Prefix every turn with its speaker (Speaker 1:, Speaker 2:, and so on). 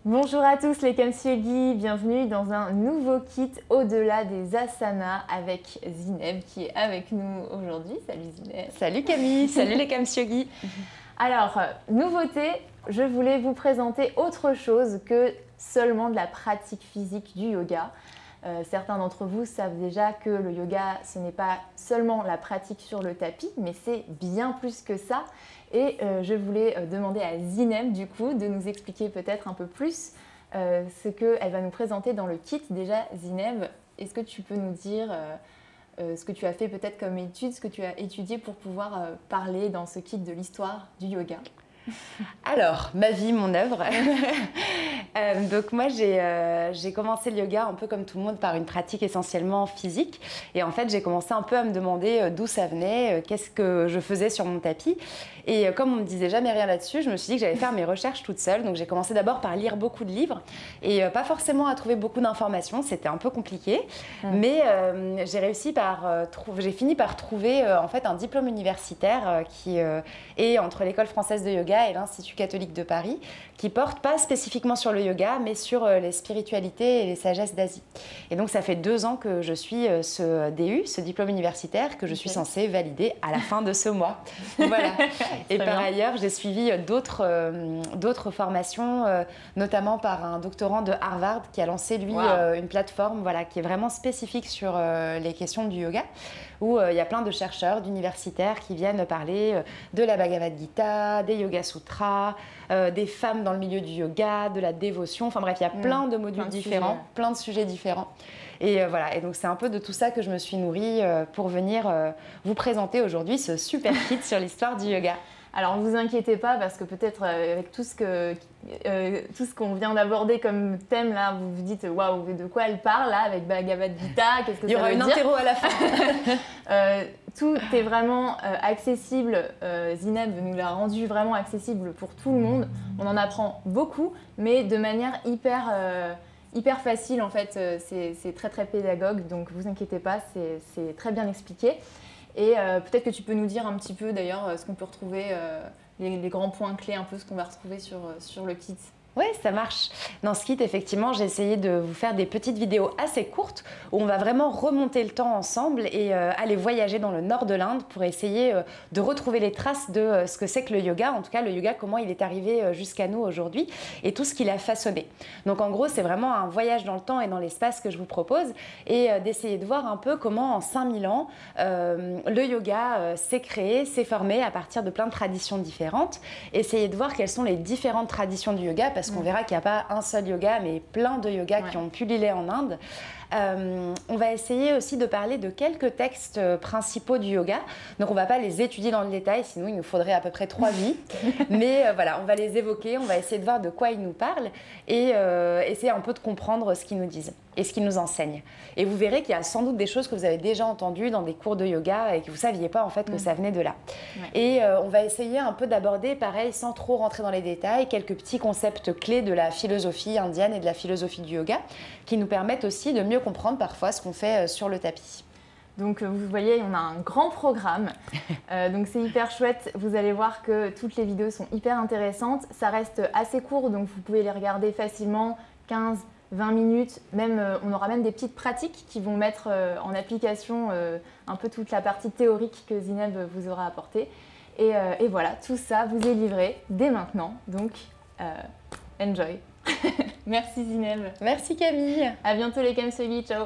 Speaker 1: Bonjour à tous les Kamsyogi, bienvenue dans un nouveau kit au-delà des asanas avec Zineb qui est avec nous aujourd'hui. Salut Zineb.
Speaker 2: Salut Camille, salut les Kamsyogi.
Speaker 1: Alors, nouveauté, je voulais vous présenter autre chose que seulement de la pratique physique du yoga. Certains d'entre vous savent déjà que le yoga, ce n'est pas seulement la pratique sur le tapis, mais c'est bien plus que ça. Et je voulais demander à Zineb, du coup, de nous expliquer peut-être un peu plus ce qu'elle va nous présenter dans le kit. Déjà, Zineb, est-ce que tu peux nous dire ce que tu as fait peut-être comme étude, ce que tu as étudié pour pouvoir parler dans ce kit de l'histoire du yoga?
Speaker 2: Alors, ma vie, mon œuvre. Donc moi, j'ai commencé le yoga un peu comme tout le monde par une pratique essentiellement physique. Et en fait, j'ai commencé un peu à me demander d'où ça venait, qu'est-ce que je faisais sur mon tapis. Et comme on me disait jamais rien là-dessus, je me suis dit que j'allais faire mes recherches toute seule. Donc j'ai commencé d'abord par lire beaucoup de livres et pas forcément à trouver beaucoup d'informations. C'était un peu compliqué. Mais j'ai fini par trouver en fait un diplôme universitaire qui est entre l'École française de yoga et l'Institut catholique de Paris, qui porte pas spécifiquement sur le yoga, mais sur les spiritualités et les sagesses d'Asie. Et donc ça fait 2 ans que je suis ce DU, ce diplôme universitaire, que je suis censée valider à la fin de ce mois. Voilà. Et par ailleurs, j'ai suivi d'autres formations, notamment par un doctorant de Harvard qui a lancé, lui, une plateforme qui est vraiment spécifique sur les questions du yoga, où il y a plein de chercheurs, d'universitaires qui viennent parler de la Bhagavad Gita, des Yoga Sutras, des femmes dans le milieu du yoga, de la dévotion. Enfin bref, il y a plein de modules différents, plein de sujets différents. Et voilà, et donc c'est un peu de tout ça que je me suis nourrie pour venir vous présenter aujourd'hui ce super kit sur l'histoire du yoga.
Speaker 1: Alors ne vous inquiétez pas parce que peut-être avec tout ce qu'on vient d'aborder comme thème là, vous vous dites waouh, de quoi elle parle là avec Bhagavad Gita, qu'est-ce que ça veut dire?
Speaker 2: Il y aura une interro à la fin.
Speaker 1: Tout est vraiment accessible. Zineb nous l'a rendu vraiment accessible pour tout le monde. On en apprend beaucoup, mais de manière hyper facile en fait. C'est très très pédagogue, donc vous inquiétez pas, c'est très bien expliqué. Et peut-être que tu peux nous dire un petit peu d'ailleurs ce qu'on peut retrouver, les grands points clés, un peu ce qu'on va retrouver sur le kit.
Speaker 2: Oui, ça marche. Dans ce kit, effectivement, j'ai essayé de vous faire des petites vidéos assez courtes où on va vraiment remonter le temps ensemble et aller voyager dans le nord de l'Inde pour essayer de retrouver les traces de ce que c'est que le yoga, en tout cas le yoga, comment il est arrivé jusqu'à nous aujourd'hui et tout ce qu'il a façonné. Donc en gros, c'est vraiment un voyage dans le temps et dans l'espace que je vous propose et d'essayer de voir un peu comment en 5000 ans, le yoga s'est créé, s'est formé à partir de plein de traditions différentes. Essayer de voir quelles sont les différentes traditions du yoga parce qu'on verra qu'il n'y a pas un seul yoga, mais plein de yogas qui ont pullulé en Inde. On va essayer aussi de parler de quelques textes principaux du yoga. Donc on ne va pas les étudier dans le détail, sinon il nous faudrait à peu près 3 vies. Mais voilà, on va les évoquer, on va essayer de voir de quoi ils nous parlent et essayer un peu de comprendre ce qu'ils nous disent et ce qu'ils nous enseignent. Et vous verrez qu'il y a sans doute des choses que vous avez déjà entendues dans des cours de yoga et que vous ne saviez pas en fait que ça venait de là. Et on va essayer un peu d'aborder, pareil, sans trop rentrer dans les détails, quelques petits concepts clés de la philosophie indienne et de la philosophie du yoga qui nous permettent aussi de mieux comprendre parfois ce qu'on fait sur le tapis.
Speaker 1: Donc vous voyez, on a un grand programme, donc c'est hyper chouette. Vous allez voir que toutes les vidéos sont hyper intéressantes. Ça reste assez court, donc vous pouvez les regarder facilement, 15-20 minutes. Même, on aura même des petites pratiques qui vont mettre en application un peu toute la partie théorique que Zineb vous aura apportée. Et voilà, tout ça vous est livré dès maintenant, donc enjoy. Merci Zineb.
Speaker 2: Merci Camille.
Speaker 1: À bientôt les Kamsyogi, ciao.